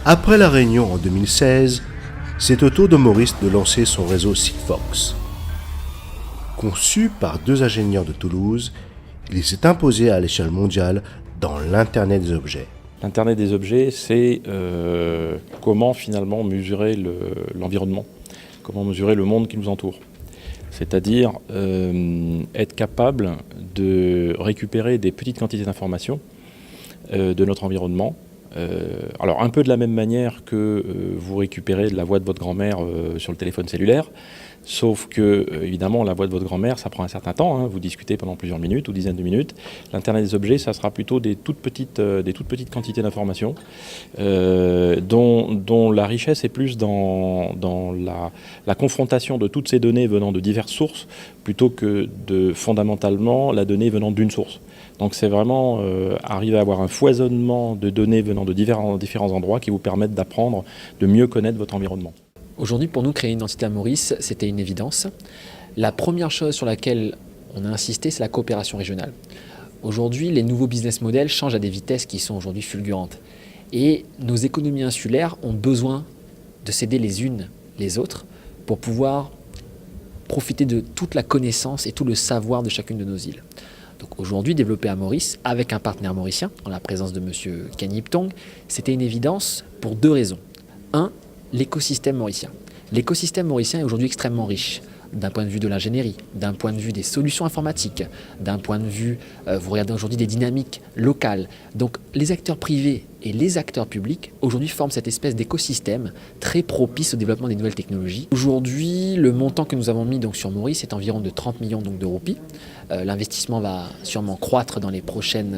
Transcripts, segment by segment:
Après la Réunion en 2016, c'est au tour de Maurice de lancer son réseau Sigfox. Conçu par deux ingénieurs de Toulouse, il s'est imposé à l'échelle mondiale dans l'Internet des objets. L'Internet des objets, c'est comment finalement mesurer l'environnement, comment mesurer le monde qui nous entoure. C'est-à-dire être capable de récupérer des petites quantités d'informations de notre environnement. Alors un peu de la même manière que vous récupérez de la voix de votre grand-mère sur le téléphone cellulaire, sauf que évidemment la voix de votre grand-mère ça prend un certain temps, hein, vous discutez pendant plusieurs minutes ou dizaines de minutes. L'Internet des objets ça sera plutôt des toutes petites quantités d'informations dont la richesse est plus dans la confrontation de toutes ces données venant de diverses sources plutôt que de fondamentalement la donnée venant d'une source. Donc c'est vraiment arriver à avoir un foisonnement de données venant de différents endroits qui vous permettent d'apprendre, de mieux connaître votre environnement. Aujourd'hui, pour nous, créer une entité à Maurice, c'était une évidence. La première chose sur laquelle on a insisté, c'est la coopération régionale. Aujourd'hui, les nouveaux business models changent à des vitesses qui sont aujourd'hui fulgurantes. Et nos économies insulaires ont besoin de s'aider les unes les autres pour pouvoir profiter de toute la connaissance et tout le savoir de chacune de nos îles. Donc aujourd'hui, développé à Maurice, avec un partenaire mauricien, en la présence de M. Kenny Iptong, c'était une évidence pour deux raisons. Un, l'écosystème mauricien. L'écosystème mauricien est aujourd'hui extrêmement riche, d'un point de vue de l'ingénierie, d'un point de vue des solutions informatiques, d'un point de vue, vous regardez aujourd'hui des dynamiques locales. Donc les acteurs privés et les acteurs publics aujourd'hui forment cette espèce d'écosystème très propice au développement des nouvelles technologies. Aujourd'hui, le montant que nous avons mis donc sur Maurice est environ de 30 millions donc, de roupies. L'investissement va sûrement croître dans les prochaines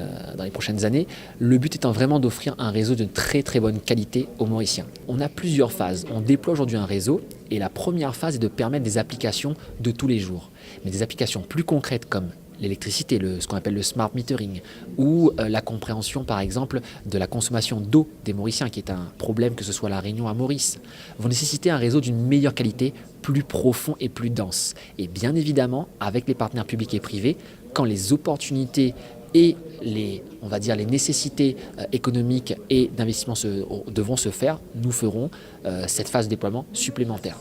années. Le but étant vraiment d'offrir un réseau de très très bonne qualité aux Mauriciens. On a plusieurs phases. On déploie aujourd'hui un réseau et la première phase est de permettre des applications de tous les jours. Mais des applications plus concrètes comme l'électricité, ce qu'on appelle le smart metering, ou la compréhension par exemple de la consommation d'eau des Mauriciens, qui est un problème que ce soit à La Réunion à Maurice, vont nécessiter un réseau d'une meilleure qualité, plus profond et plus dense. Et bien évidemment, avec les partenaires publics et privés, quand les opportunités et les nécessités économiques et d'investissement devront se faire, nous ferons cette phase de déploiement supplémentaire.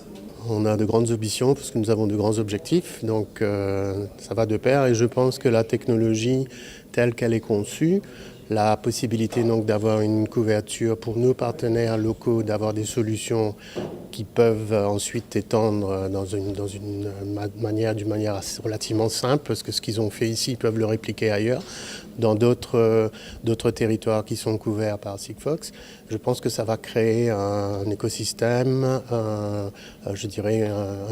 On a de grandes ambitions parce que nous avons de grands objectifs, donc ça va de pair et je pense que la technologie telle qu'elle est conçue, la possibilité donc d'avoir une couverture pour nos partenaires locaux, d'avoir des solutions qui peuvent ensuite étendre d'une manière relativement simple, parce que ce qu'ils ont fait ici, ils peuvent le répliquer ailleurs, dans d'autres territoires qui sont couverts par Sigfox. Je pense que ça va créer un écosystème, un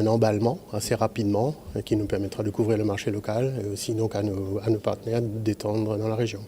emballement assez rapidement qui nous permettra de couvrir le marché local et aussi donc à nos partenaires d'étendre dans la région.